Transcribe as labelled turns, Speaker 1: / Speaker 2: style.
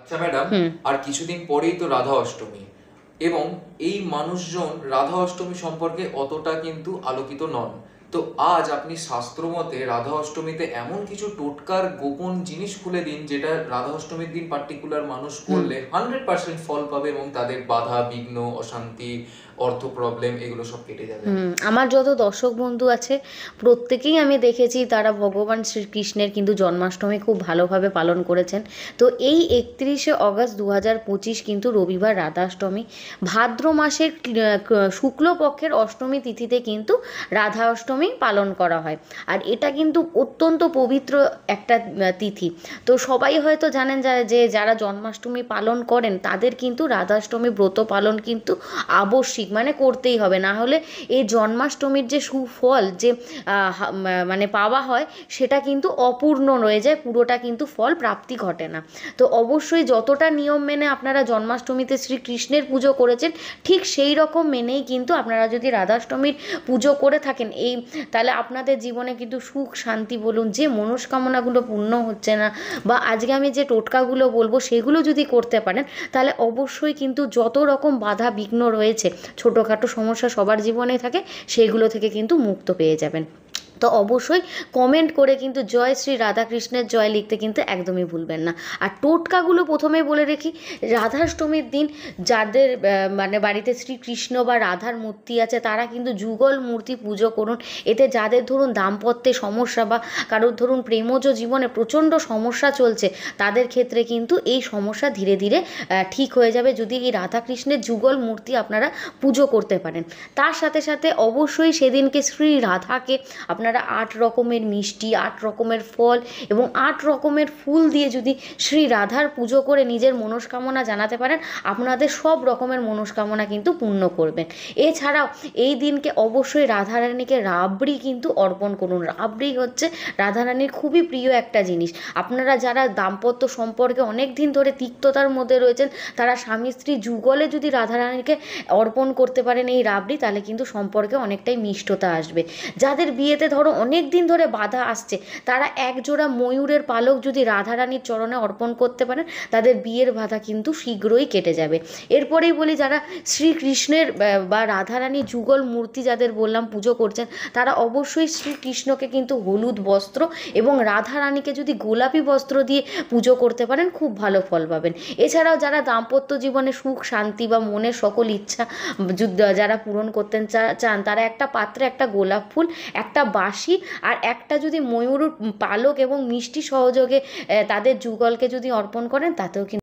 Speaker 1: আচ্ছা ম্যাডাম, আর কিছুদিন পরেই তো রাধা অষ্টমী, এবং এই মানুষজন রাধা অষ্টমী সম্পর্কে অতটা কিন্তু আলোকিত নন। তো আজ আপনি শাস্ত্র মতে রাধা অষ্টমীতে এমন কিছু টোটকার গোপন জিনিস খুলে দিন, যেটা রাধা অষ্টমীর দিন পার্টিকুলার মানুষ করলে 100% ফল পাবে এবং তাদের বাধা বিঘ্ন, অশান্তি, অর্থ প্রবলেম এগুলো সব কেটে যাবে।
Speaker 2: আমার যত দর্শক বন্ধু আছে প্রত্যেকেই আমি দেখেছি তারা ভগবান শ্রীকৃষ্ণের কিন্তু জন্মাষ্টমী খুব ভালোভাবে পালন করেছেন। তো এই 31শে অগস্ট 2025 কিন্তু রবিবার রাধাষ্টমী, ভাদ্র মাসের শুক্লপক্ষের অষ্টমী তিথিতে কিন্তু রাধা অষ্টমী পালন করা হয়। আর এটা কিন্তু অত্যন্ত পবিত্র একটা তিথি। তো সবাই হয়তো জানেন যে যারা জন্মাষ্টমী পালন করেন তাদের কিন্তু রাধাষ্টমী ব্রত পালন কিন্তু আবশ্যিক, মানে করতেই হবে, না হলে এই জন্মাষ্টমীর যে সুফল যে মানে পাওয়া হয় সেটা কিন্তু অপূর্ণ রয়ে যায়, পুরোটা কিন্তু ফল প্রাপ্তি ঘটে না। তো অবশ্যই যতটা নিয়ম মেনে আপনারা জন্মাষ্টমীতে শ্রীকৃষ্ণের পুজো করেছেন, ঠিক সেই রকম মেনেই কিন্তু আপনারা যদি রাধাষ্টমীর পুজো করে থাকেন তাহলে আপনাদের জীবনে কিন্তু সুখ শান্তি বলুন, যে মনস্কামনাগুলো পূর্ণ হচ্ছে না, বা আজকে আমি যে টোটকাগুলো বলবো সেগুলো যদি করতে পারেন, তাহলে অবশ্যই কিন্তু যত রকম বাধা বিঘ্ন রয়েছে, ছোটোখাটো সমস্যা সবার জীবনে থাকে, সেইগুলো থেকে কিন্তু মুক্ত পেয়ে যাবেন। তো অবশ্যই কমেন্ট করে কিন্তু জয় শ্রী রাধাকৃষ্ণের জয় লিখতে কিন্তু একদমই ভুলবেন না। আর টোটকাগুলো প্রথমেই বলে রেখি, রাধাষ্টমীর দিন যাদের মানে বাড়িতে শ্রীকৃষ্ণ বা রাধার মূর্তি আছে তারা কিন্তু যুগল মূর্তি পুজো করুন। এতে যাদের ধরুন দাম্পত্যে সমস্যা বা কারোর ধরুন প্রেমজ জীবনে প্রচণ্ড সমস্যা চলছে, তাদের ক্ষেত্রে কিন্তু এই সমস্যা ধীরে ধীরে ঠিক হয়ে যাবে যদি এই রাধাকৃষ্ণের যুগল মূর্তি আপনারা পুজো করতে পারেন। তার সাথে সাথে অবশ্যই সেদিনকে শ্রী রাধাকে আপনারা 8 রকমের মিষ্টি, 8 রকমের ফল এবং 8 রকমের ফুল দিয়ে যদি শ্রী রাধার পুজো করে নিজের মনস্কামনা জানাতে পারেন, আপনাদের সব রকমের মনস্কামনা কিন্তু পূর্ণ করবেন। এছাড়াও এই দিনকে অবশ্যই রাধারানীকে রাবড়ি কিন্তু অর্পণ করুন। রাবড়ি হচ্ছে রাধারানীর খুবই প্রিয় একটা জিনিস। আপনারা যারা দাম্পত্য সম্পর্কে অনেক দিন ধরে তিক্ততার মধ্যে রয়েছেন, তারা স্বামী স্ত্রী যুগলে যদি রাধারানীকে অর্পণ করতে পারেন এই রাবড়ি, তাহলে কিন্তু সম্পর্কে অনেকটাই মিষ্টতা আসবে। যাদের বিয়েতে ধরো অনেক দিন ধরে বাধা আসছে, তারা একজোড়া ময়ূরের পালক যদি রাধারানীর চরণে অর্পণ করতে পারেন, তাদের বিয়ের বাধা কিন্তু শীঘ্রই কেটে যাবে। এরপরেই বলি, যারা শ্রীকৃষ্ণের বা রাধারানীর যুগল মূর্তি যাদের বললাম পুজো করছেন, তারা অবশ্যই শ্রীকৃষ্ণকে কিন্তু হলুদ বস্ত্র এবং রাধারানীকে যদি গোলাপি বস্ত্র দিয়ে পুজো করতে পারেন, খুব ভালো ফল পাবেন। এছাড়াও যারা দাম্পত্য জীবনে সুখ শান্তি বা মনের সকল ইচ্ছা যারা পূরণ করতে চান, তারা একটা পাত্রে একটা গোলাপ ফুল, একটা বাঁশি আর একটা যদি ময়ূর পালক এবং মিষ্টি সহযোগে তাদের যুগলকে যদি অর্পণ করেন, তাতেও কিন্তু